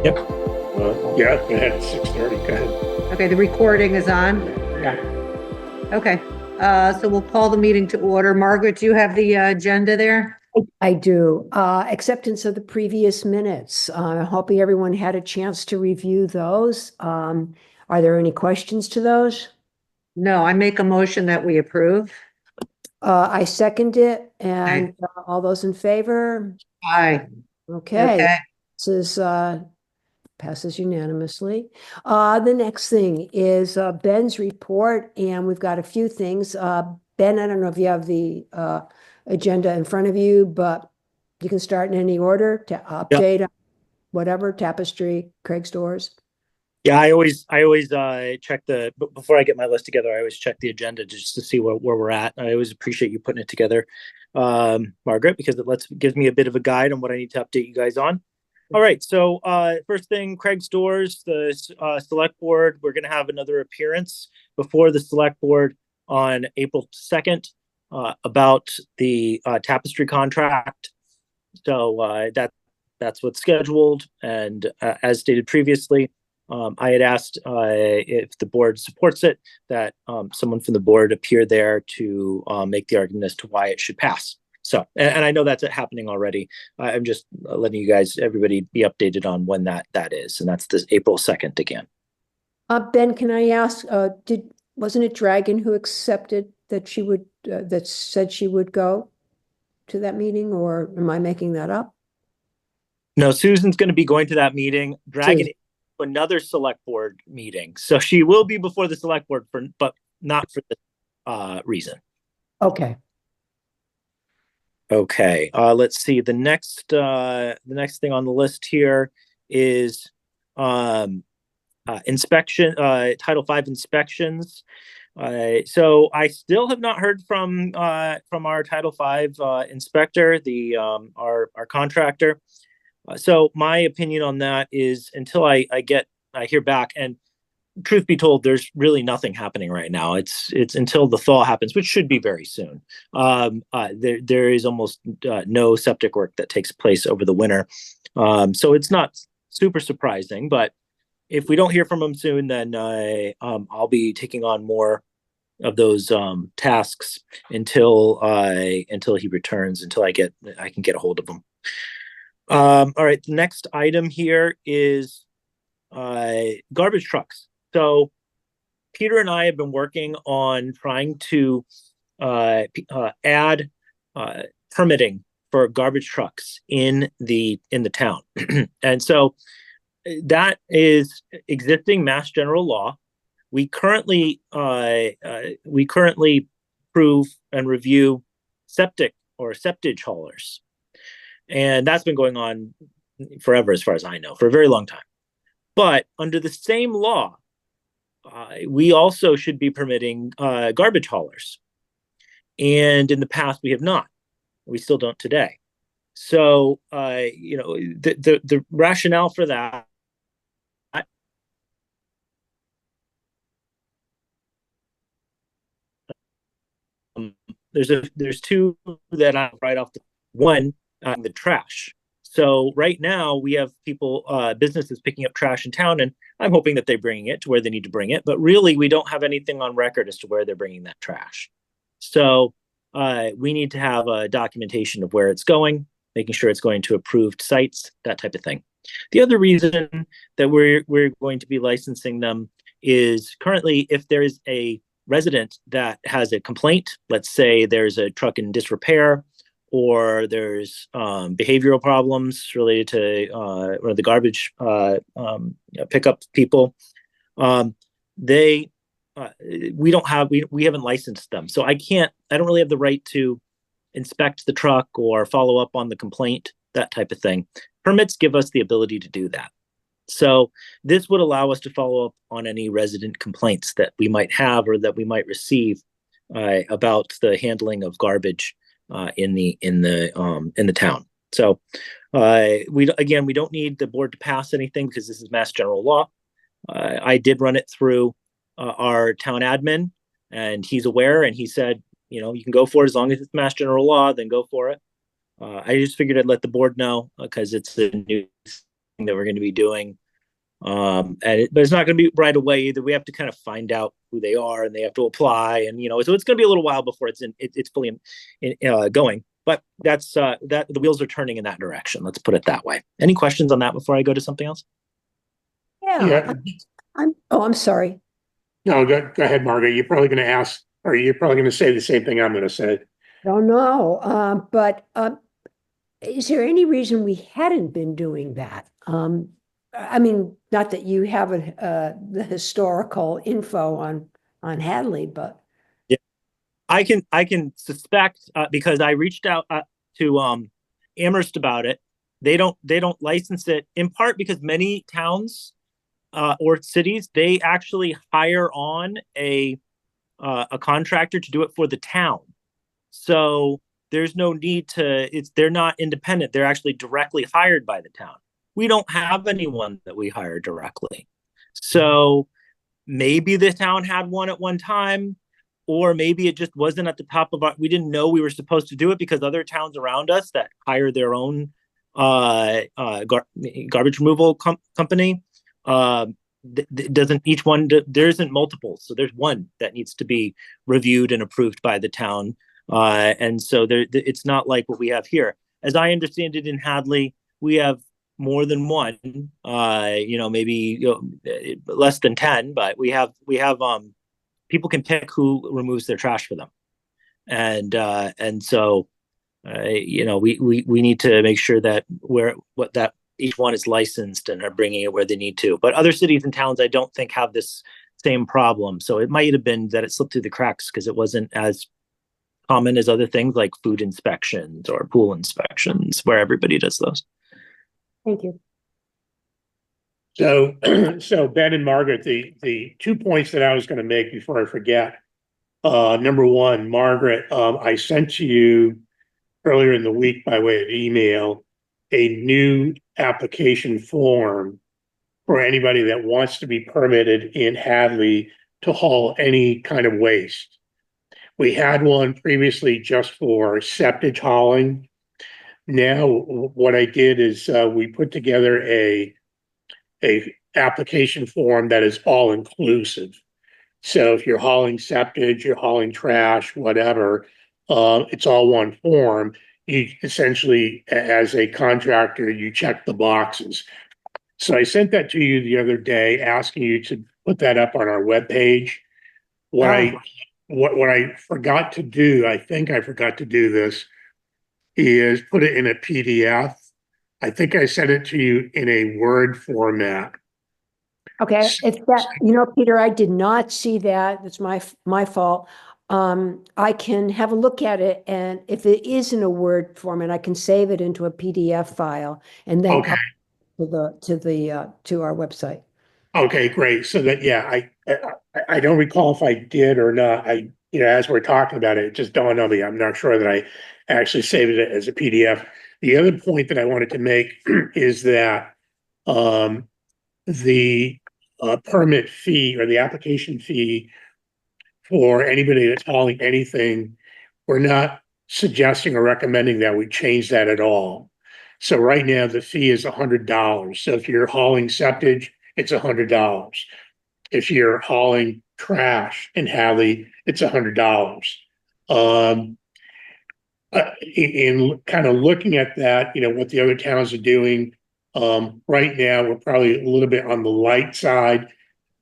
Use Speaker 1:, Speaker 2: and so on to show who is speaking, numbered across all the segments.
Speaker 1: Yep. Yeah, go ahead, 6:30, go ahead.
Speaker 2: Okay, the recording is on.
Speaker 1: Yeah.
Speaker 2: Okay, so we'll call the meeting to order. Margaret, do you have the agenda there?
Speaker 3: I do. Acceptance of the previous minutes. Hoping everyone had a chance to review those. Are there any questions to those?
Speaker 2: No, I make a motion that we approve.
Speaker 3: I second it, and all those in favor?
Speaker 2: Aye.
Speaker 3: Okay,
Speaker 2: Okay.
Speaker 3: this is passes unanimously. The next thing is Ben's report, and we've got a few things. Ben, I don't know if you have the agenda in front of you, but you can start in any order to update on whatever, Tapestry, Craig's Doors.
Speaker 4: Yeah, I always check before I get my list together. I always check the agenda just to see where we're at. I always appreciate you putting it together, Margaret, because gives me a bit of a guide on what I need to update you guys on. All right, so first thing, Craig's Doors, the select board. We're going to have another appearance before the select board on April 2nd about the Tapestry contract. So that's what's scheduled, and as stated previously. I had asked if the board supports it, that someone from the board appear there to make the argument as to why it should pass. So, and I know that's happening already. I'm just letting you guys, everybody, be updated on when that is, and that's this April 2nd again.
Speaker 3: Ben, can I ask? Wasn't it Dragon who accepted that she would that said she would go to that meeting, or am I making that up?
Speaker 4: No, Susan's going to be going to that meeting. Dragon. Another select board meeting, so she will be before the select board but not for this reason.
Speaker 3: Okay.
Speaker 4: Let's see, the next thing on the list here is inspection, Title V inspections. So I still have not heard from our Title V inspector, our contractor. So my opinion on that is until I hear back, and truth be told, there's really nothing happening right now. It's until the thaw happens, which should be very soon. There is almost no septic work that takes place over the winter. So it's not super surprising, but if we don't hear from him soon, then I'll be taking on more of those tasks until he returns, until I can get a hold of him. All right, the next item here is garbage trucks. So Peter and I have been working on trying to add permitting for garbage trucks in the town. And so that is existing Mass General Law. We currently approve and review septic or septage haulers. And that's been going on forever, as far as I know, for a very long time. But under the same law, we also should be permitting garbage haulers. And in the past, we have not. We still don't today. So, the rationale for that there's two that I write off. One, the trash. So right now we have people, businesses picking up trash in town, and I'm hoping that they're bringing it to where they need to bring it. But really, we don't have anything on record as to where they're bringing that trash. So we need to have a documentation of where it's going, making sure it's going to approved sites, that type of thing. The other reason that we're going to be licensing them is currently, if there is a resident that has a complaint, let's say there's a truck in disrepair, or there's behavioral problems related to one of the garbage pickup people. We haven't licensed them, so I don't really have the right to inspect the truck or follow up on the complaint, that type of thing. Permits give us the ability to do that. So this would allow us to follow up on any resident complaints that we might have or that we might receive about the handling of garbage in the town. So we don't need the board to pass anything because this is Mass General Law. I did run it through our town admin, and he's aware, and he said, you can go for it as long as it's Mass General Law, then go for it. I just figured I'd let the board know because it's a new that we're going to be doing. But it's not going to be right away either. We have to kind of find out who they are, and they have to apply, and so it's going to be a little while before it's fully going. But that's that the wheels are turning in that direction. Let's put it that way. Any questions on that before I go to something else?
Speaker 3: Yeah, I'm sorry.
Speaker 1: No, go ahead, Margaret. You're probably going to ask, or you're probably going to say the same thing I'm going to say.
Speaker 3: Don't know, but is there any reason we hadn't been doing that? I mean, not that you have the historical info on Hadley, but
Speaker 4: I can suspect because I reached out to Amherst about it. They don't license it, in part because many towns or cities, they actually hire on a contractor to do it for the town. So there's no need they're not independent. They're actually directly hired by the town. We don't have anyone that we hire directly. So maybe the town had one at one time, or maybe it just wasn't at the top of we didn't know we were supposed to do it because other towns around us that hire their own garbage removal company doesn't each one there isn't multiple, so there's one that needs to be reviewed and approved by the town, and so it's not like what we have here. As I understand it, in Hadley we have more than one, maybe less than 10, but we have people can pick who removes their trash for them, and so we need to make sure that that each one is licensed and are bringing it where they need to. But other cities and towns, I don't think, have this same problem. So it might have been that it slipped through the cracks because it wasn't as common as other things like food inspections or pool inspections, where everybody does those.
Speaker 3: thank you.
Speaker 1: So Ben and Margaret, the 2 points that I was going to make before I forget. Number one, Margaret, I sent to you earlier in the week by way of email a new application form for anybody that wants to be permitted in Hadley to haul any kind of waste. We had one previously just for septic hauling. Now what I did is we put together a application form that is all inclusive. So if you're hauling septic, you're hauling trash, whatever, it's all one form. You essentially, as a contractor, you check the boxes. So I sent that to you the other day, asking you to put that up on our webpage. What I forgot to do, I think I forgot to do this, is put it in a PDF. I think I sent it to you in a Word format.
Speaker 3: Okay, it's that, Peter, I did not see that. That's my fault. I can have a look at it, and if it is in a Word format, I can save it into a PDF file and then
Speaker 1: Okay.
Speaker 3: to our website.
Speaker 1: Okay, great. So that, yeah, I don't recall if I did or not. As we're talking about it, it just dawned on me. I'm not sure that I actually saved it as a PDF. The other point that I wanted to make is that the permit fee or the application fee for anybody that's hauling anything, we're not suggesting or recommending that we change that at all. So right now the fee is $100. So if you're hauling septic, it's $100. If you're hauling trash in Hadley, it's $100. In kind of looking at that, what the other towns are doing, right now we're probably a little bit on the light side,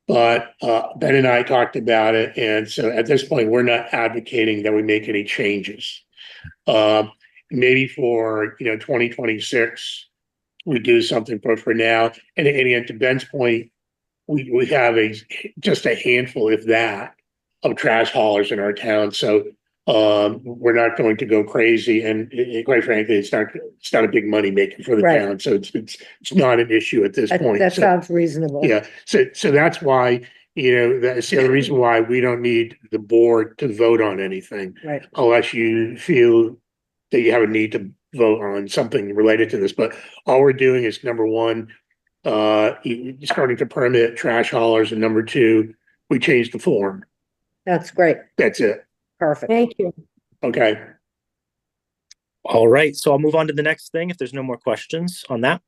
Speaker 1: but Ben and I talked about it, and so at this point we're not advocating that we make any changes. Maybe for 2026 we do something, but for now, and to Ben's point, we have just a handful, if that, of trash haulers in our town. So we're not going to go crazy, and quite frankly, it's not a big money maker for the
Speaker 2: Right.
Speaker 1: town. So it's not an issue at this point.
Speaker 2: That
Speaker 1: So,
Speaker 2: sounds reasonable.
Speaker 1: yeah. So that's why, that's the other reason why we don't need the board to vote on anything.
Speaker 2: Right.
Speaker 1: Unless you feel that you have a need to vote on something related to this. But all we're doing is, number one, starting to permit trash haulers, and number two, we changed the form.
Speaker 2: That's great.
Speaker 1: That's it.
Speaker 2: Perfect.
Speaker 3: Thank you.
Speaker 1: Okay.
Speaker 4: All right, so I'll move on to the next thing if there's no more questions on that.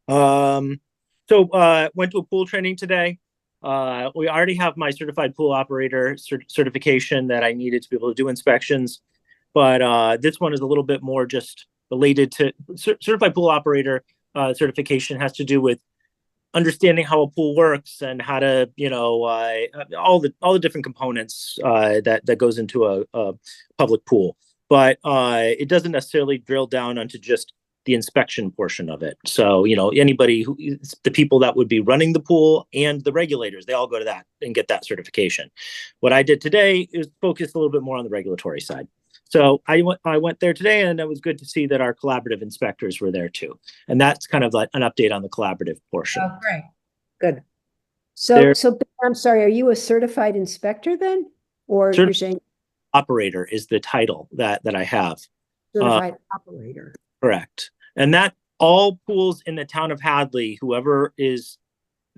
Speaker 4: Went to a pool training today. We already have my certified pool operator certification that I needed to be able to do inspections. But this one is a little bit more just related to certified pool operator certification has to do with understanding how a pool works and how to, all the different components that goes into a public pool. But it doesn't necessarily drill down onto just the inspection portion of it. So, anybody the people that would be running the pool and the regulators, they all go to that and get that certification. What I did today is focus a little bit more on the regulatory side. So I went there today, and it was good to see that our collaborative inspectors were there too. And that's kind of like an update on the collaborative portion.
Speaker 2: Oh, great. Good.
Speaker 3: So Ben, I'm sorry, are you a certified inspector then? Or you're saying
Speaker 4: Operator is the title that I have.
Speaker 3: certified operator?
Speaker 4: Correct. And that all pools in the town of Hadley,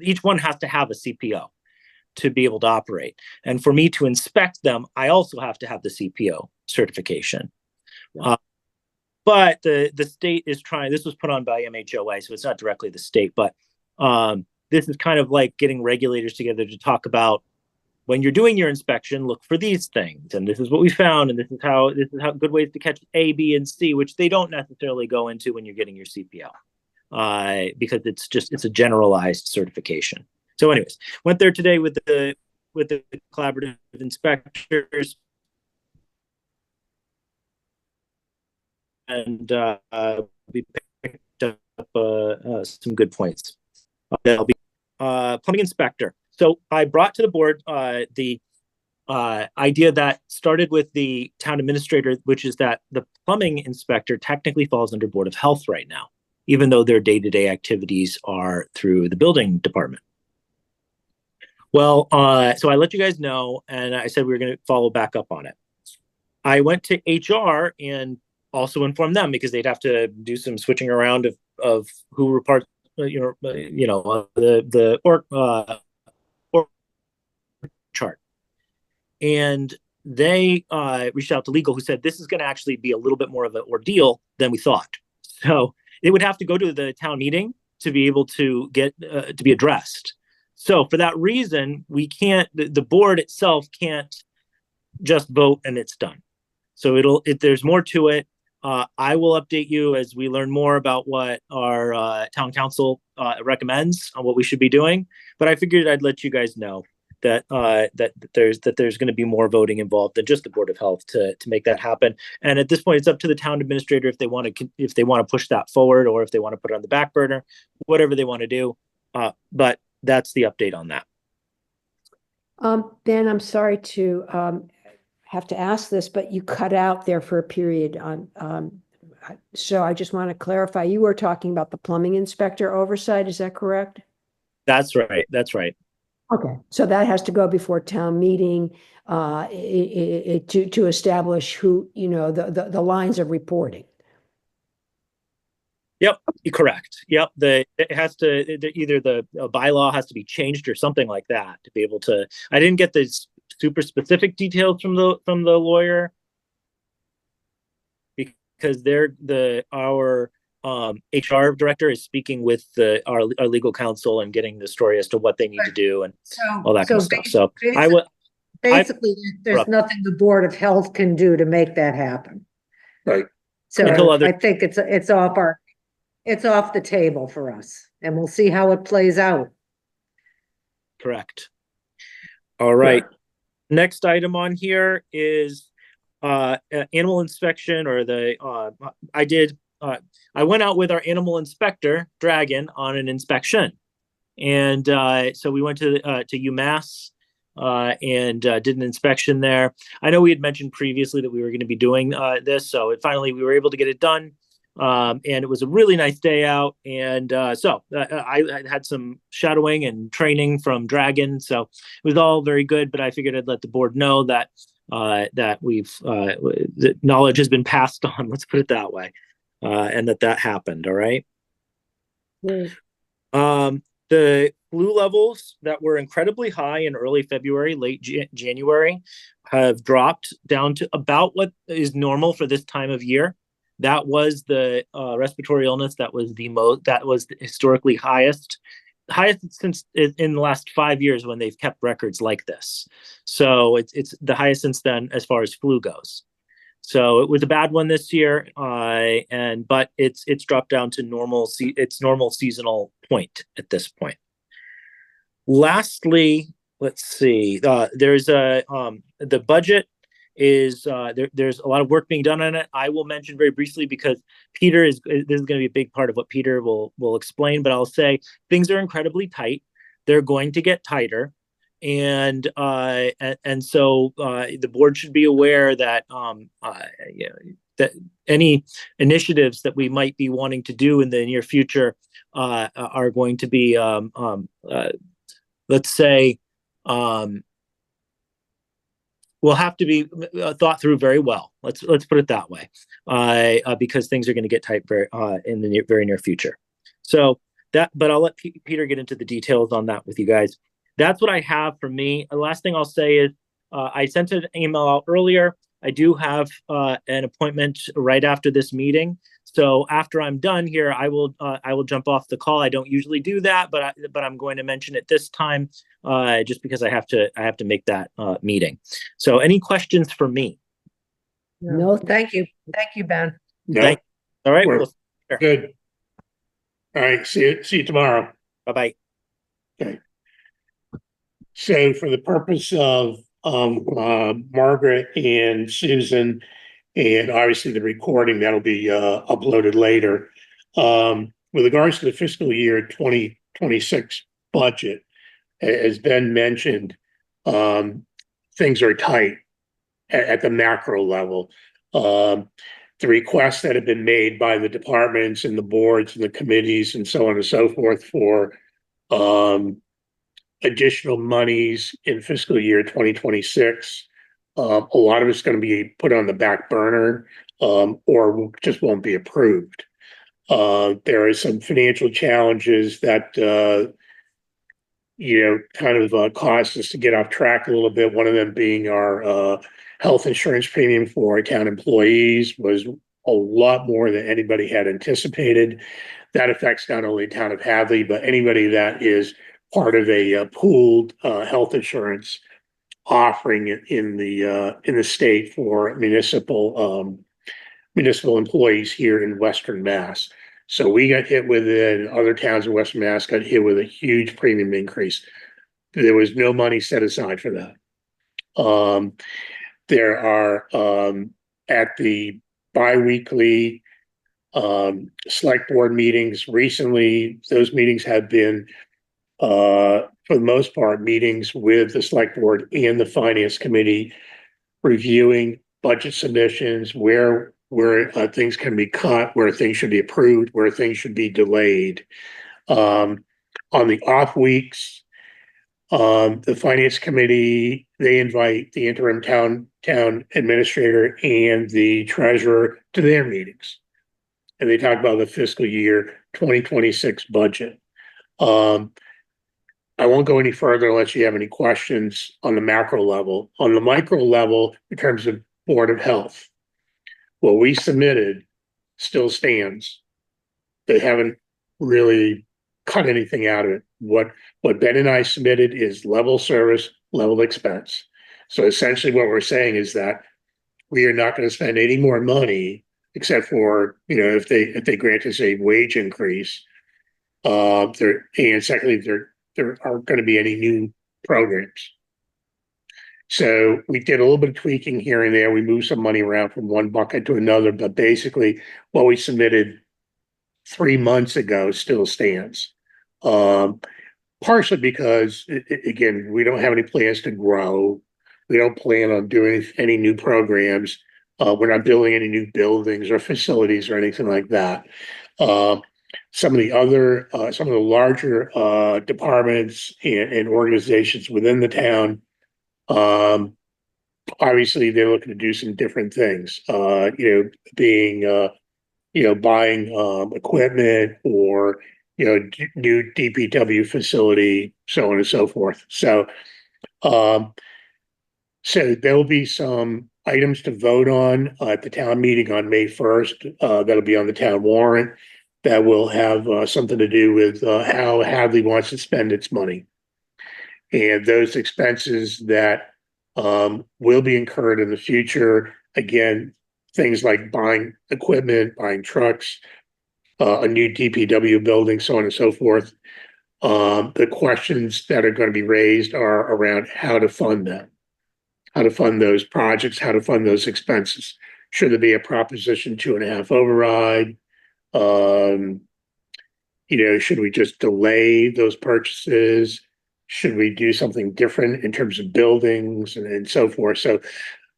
Speaker 4: each one has to have a CPO to be able to operate. And for me to inspect them, I also have to have the CPO certification. But the state is trying, this was put on by MHOA, so it's not directly the state, but this is kind of like getting regulators together to talk about, when you're doing your inspection, look for these things. And this is what we found. And this is how good ways to catch A, B, and C, which they don't necessarily go into when you're getting your CPO, because it's a generalized certification. So anyways, went there today with the collaborative inspectors. And we picked up some good points. That'll be plumbing inspector. So I brought to the board the idea that started with the town administrator, which is that the plumbing inspector technically falls under Board of Health right now, even though their day-to-day activities are through the building department. Well, so I let you guys know, and I said we were going to follow back up on it. I went to HR and also informed them, because they'd have to do some switching around of who were part, the org chart. And they reached out to legal, who said this is going to actually be a little bit more of an ordeal than we thought. So they would have to go to the town meeting to be able to get to be addressed. So for that reason, we can't, the board itself can't just vote and it's done. So there's more to it. I will update you as we learn more about what our town council recommends on what we should be doing. But I figured I'd let you guys know that there's going to be more voting involved than just the Board of Health to make that happen. And at this point, it's up to the town administrator if they want to push that forward, or if they want to put it on the back burner, whatever they want to do. But that's the update on that.
Speaker 3: Ben, I'm sorry to have to ask this, but you cut out there for a period on. So I just want to clarify, you were talking about the plumbing inspector oversight, is that correct?
Speaker 4: That's right. That's right.
Speaker 3: Okay, so that has to go before town meeting to establish who, the lines of reporting.
Speaker 4: Yep, correct. Yep, either the bylaw has to be changed or something like that to be able to. I didn't get the super specific details from the lawyer, because our HR director is speaking with our legal counsel and getting the story as to what they need to do and all that kind of stuff. So
Speaker 2: basically, there's nothing the Board of Health can do to make that happen.
Speaker 1: Right.
Speaker 2: So I think it's off the table for us, and we'll see how it plays out.
Speaker 4: Correct. All right. Yeah. Next item on here is animal inspection, or I went out with our animal inspector, Dragon, on an inspection. And so we went to UMass and did an inspection there. I know we had mentioned previously that we were going to be doing this, so finally we were able to get it done. And it was a really nice day out. And so I had some shadowing and training from Dragon. So it was all very good, but I figured I'd let the board know that that knowledge has been passed on, let's put it that way. And that happened. All right. The flu levels that were incredibly high in early February, late January, have dropped down to about what is normal for this time of year. That was the respiratory illness that was historically highest since in the last 5 years when they've kept records like this. So it's the highest since then as far as flu goes. So it was a bad one this year, but it's dropped down to its normal seasonal point at this point. Lastly, let's see. There's the budget is there's a lot of work being done on it. I will mention very briefly because this is going to be a big part of what Peter will explain, but I'll say things are incredibly tight. They're going to get tighter. And so the board should be aware that that any initiatives that we might be wanting to do in the near future are going to be let's say will have to be thought through very well. Let's put it that way, because things are going to get tight in the very near future. So but I'll let Peter get into the details on that with you guys. That's what I have for me. The last thing I'll say is I sent an email out earlier. I do have an appointment right after this meeting. So after I'm done here, I will jump off the call. I don't usually do that, but I'm going to mention it this time just because I have to make that meeting. So any questions for me?
Speaker 3: No,
Speaker 2: Thank you. Thank you, Ben.
Speaker 1: No,
Speaker 4: All right.
Speaker 1: We're good. All right. See you tomorrow.
Speaker 4: Bye-bye.
Speaker 1: Okay. So for the purpose of Margaret and Susan, and obviously the recording that'll be uploaded later. With regards to the fiscal year 2026 budget, as Ben mentioned, things are tight at the macro level. The requests that have been made by the departments and the boards and the committees and so on and so forth for additional monies in fiscal year 2026. A lot of it's going to be put on the back burner or just won't be approved. There are some financial challenges that kind of caused us to get off track a little bit. One of them being our health insurance premium for our town employees was a lot more than anybody had anticipated. That affects not only the town of Hadley, but anybody that is part of a pooled health insurance offering in the state for municipal employees here in Western Mass. So we got hit with it, and other towns in Western Mass got hit with a huge premium increase. There was no money set aside for that. There are at the biweekly select board meetings recently, those meetings have been for the most part, meetings with the select board and the finance committee, reviewing budget submissions, where things can be cut, where things should be approved, where things should be delayed. On the off weeks, the finance committee, they invite the interim town administrator and the treasurer to their meetings, and they talk about the fiscal year 2026 budget. I won't go any further unless you have any questions on the macro level. On the micro level, in terms of Board of Health, what we submitted still stands. They haven't really cut anything out of it. What Ben and I submitted is level service, level expense. So essentially what we're saying is that we are not going to spend any more money except for, if they grant us a wage increase. And secondly, there aren't going to be any new programs. So we did a little bit of tweaking here and there. We moved some money around from one bucket to another, but basically what we submitted 3 months ago still stands. Partially because, again, we don't have any plans to grow. We don't plan on doing any new programs. We're not building any new buildings or facilities or anything like that. Some of the larger departments and organizations within the town, obviously they're looking to do some different things, buying equipment or, new DPW facility, so on and so forth. So there'll be some items to vote on at the town meeting on May 1st. That'll be on the town warrant. That will have something to do with how Hadley wants to spend its money. And those expenses that will be incurred in the future, again, things like buying equipment, buying trucks, a new DPW building, so on and so forth. The questions that are going to be raised are around how to fund them, how to fund those projects, how to fund those expenses. Should there be a Proposition 2.5 override? Should we just delay those purchases? Should we do something different in terms of buildings and so forth? So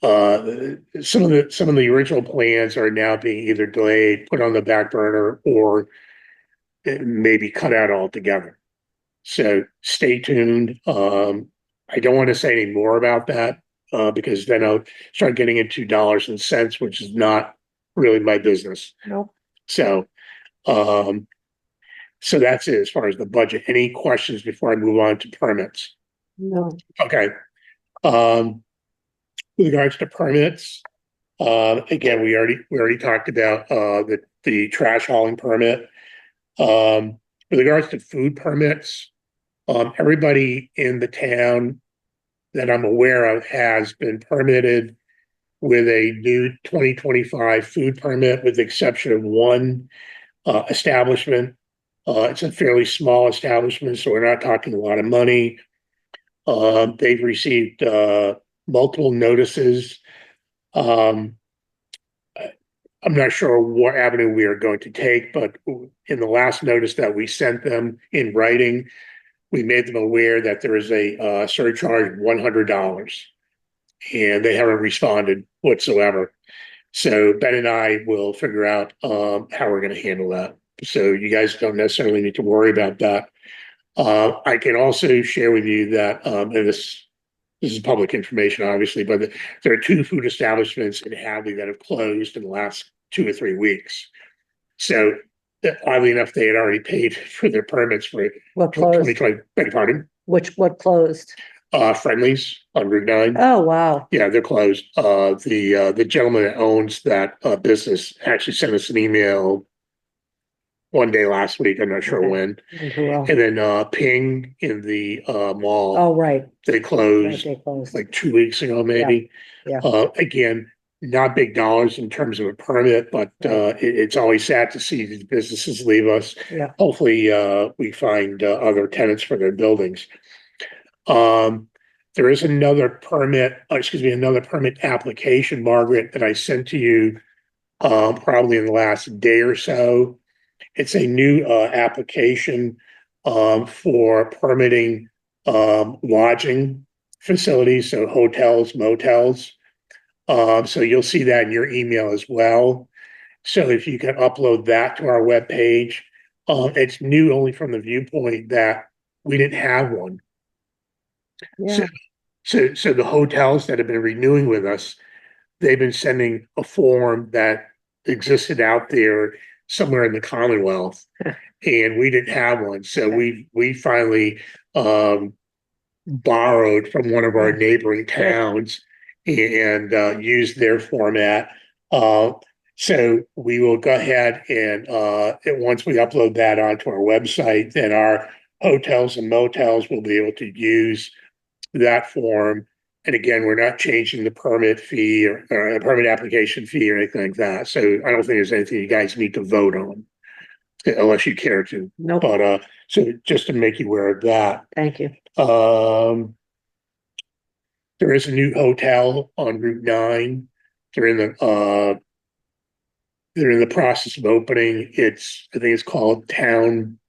Speaker 1: some of the original plans are now being either delayed, put on the back burner, or maybe cut out altogether. So stay tuned. I don't want to say any more about that because then I'll start getting into dollars and cents, which is not really my business.
Speaker 2: Nope.
Speaker 1: So that's it as far as the budget. Any questions before I move on to permits?
Speaker 2: No.
Speaker 1: Okay. With regards to permits, again, we already talked about the trash hauling permit. With regards to food permits, everybody in the town that I'm aware of has been permitted with a new 2025 food permit, with the exception of one establishment. It's a fairly small establishment, so we're not talking a lot of money. They've received multiple notices. I'm not sure what avenue we are going to take, but in the last notice that we sent them in writing, we made them aware that there is a surcharge of $100, and they haven't responded whatsoever. So Ben and I will figure out how we're going to handle that. So you guys don't necessarily need to worry about that. I can also share with you that, and this is public information, obviously, but there are 2 food establishments in Hadley that have closed in the last 2 or 3 weeks. So oddly enough, they had already paid for their permits for
Speaker 2: What closed?
Speaker 1: 2020. Beg your pardon?
Speaker 2: What closed?
Speaker 1: Friendlies on Route 9.
Speaker 2: Oh, wow.
Speaker 1: Yeah, they're closed. The gentleman that owns that business actually sent us an email one day last week. I'm not sure
Speaker 2: Okay.
Speaker 1: when.
Speaker 2: And who else?
Speaker 1: And then Ping in the mall,
Speaker 2: Oh, right.
Speaker 1: they
Speaker 2: Right,
Speaker 1: closed
Speaker 2: they closed.
Speaker 1: like 2 weeks ago, maybe.
Speaker 2: Yeah.
Speaker 1: Again, not big dollars in terms of a permit, but
Speaker 2: Right.
Speaker 1: it's always sad to see these businesses leave us.
Speaker 2: Yeah.
Speaker 1: Hopefully, we find other tenants for their buildings. There is another permit, another permit application, Margaret, that I sent to you probably in the last day or so. It's a new application for permitting lodging facilities, so hotels, motels. So you'll see that in your email as well. So if you can upload that to our webpage, it's new only from the viewpoint that we didn't have one.
Speaker 2: Yeah.
Speaker 1: So the hotels that have been renewing with us, they've been sending a form that existed out there somewhere in the Commonwealth, and we didn't have one. So we finally borrowed from one of our neighboring towns and used their format. So we will go ahead and once we upload that onto our website, then our hotels and motels will be able to use that form. And again, we're not changing the permit fee or a permit application fee or anything like that. So I don't think there's anything you guys need to vote on unless you care to.
Speaker 2: Nope.
Speaker 1: But so just to make you aware of that.
Speaker 2: Thank you.
Speaker 1: There is a new hotel on Route 9. They're in the process of opening. I think it's called Town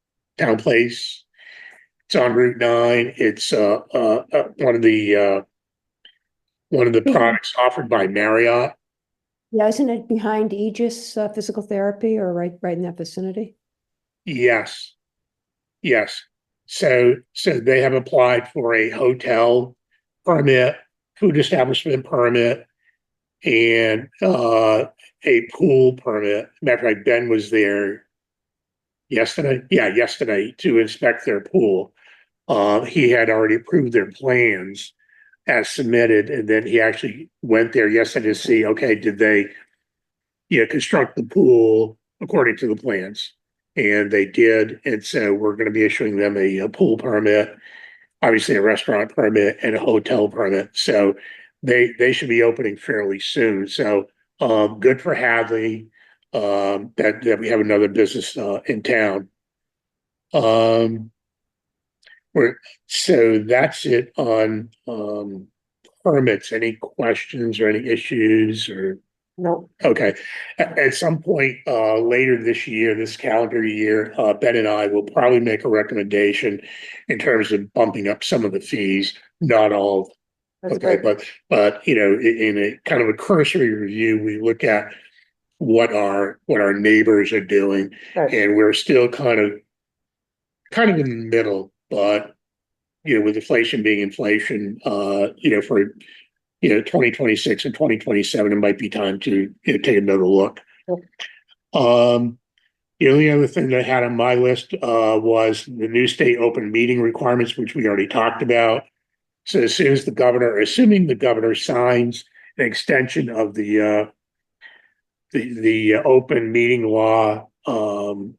Speaker 1: Place. It's on Route 9. It's one of the products offered by Marriott.
Speaker 3: Yeah, isn't it behind Aegis Physical Therapy, or right in that vicinity?
Speaker 1: Yes. So they have applied for a hotel permit, food establishment permit, and a pool permit. Matter of fact, Ben was there yesterday. Yeah, yesterday to inspect their pool. He had already approved their plans. as submitted, and then he actually went there yesterday to see, okay, did they, construct the pool according to the plans? And they did, and so we're gonna be issuing them a pool permit, obviously a restaurant permit and a hotel permit, so they should be opening fairly soon, so good for Hadley, that we have another business in town. So that's it on permits. Any questions or any issues or?
Speaker 2: No,
Speaker 1: Okay, at some point later this year, this calendar year, Ben and I will probably make a recommendation in terms of bumping up some of the fees, not all.
Speaker 2: that's
Speaker 1: Okay,
Speaker 2: great.
Speaker 1: but in a kind of a cursory review, we look at what our neighbors are doing,
Speaker 2: Right.
Speaker 1: and we're still kind of in the middle, but with inflation being inflation, for 2026 and 2027, it might be time to take another look. The only other thing that I had on my list was the new state open meeting requirements, which we already talked about. So as soon as assuming the governor signs an extension of the open meeting law,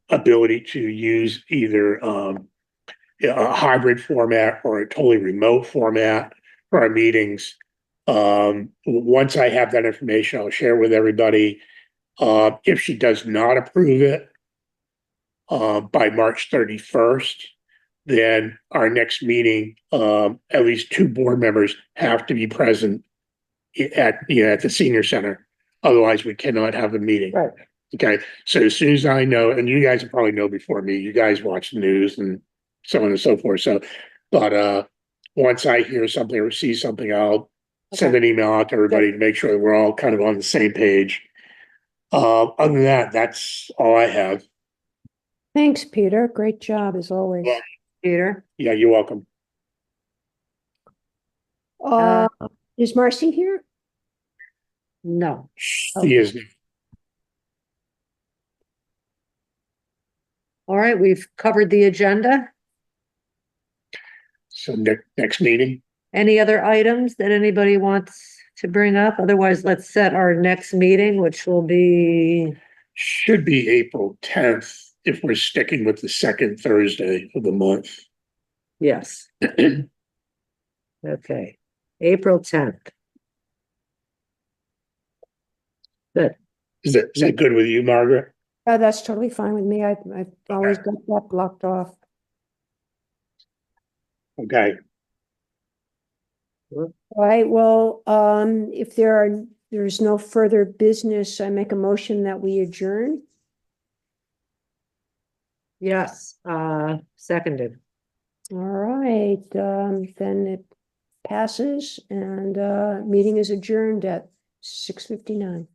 Speaker 1: ability to use either a hybrid format or a totally remote format for our meetings. Once I have that information, I'll share with everybody. If she does not approve it by March 31st, then our next meeting, at least 2 board members have to be present at the senior center. Otherwise, we cannot have a meeting.
Speaker 2: Right.
Speaker 1: Okay, so as soon as I know, and you guys will probably know before me, you guys watch the news and so on and so forth. So, but once I hear something or see something, I'll send an email out to everybody to make sure that we're all kind of on the same page. Other than that, that's all I have.
Speaker 3: Thanks, Peter. Great job as always.
Speaker 1: Yeah.
Speaker 2: Peter,
Speaker 1: Yeah, you're welcome.
Speaker 3: Is Marcy here?
Speaker 2: no.
Speaker 1: She is.
Speaker 2: All right, we've covered the agenda.
Speaker 1: So next meeting
Speaker 2: Any other items that anybody wants to bring up? Otherwise, let's set our next meeting, which will be,
Speaker 1: should be April 10th if we're sticking with the second Thursday of the month.
Speaker 2: yes. Okay, April 10th. Good.
Speaker 1: Is that good with you, Margaret?
Speaker 3: That's totally fine with me. I've always got that blocked off.
Speaker 1: Okay.
Speaker 3: All right, well, if there's no further business, I make a motion that we adjourn.
Speaker 2: Yes, seconded.
Speaker 3: All right, then it passes and meeting is adjourned at 6:59.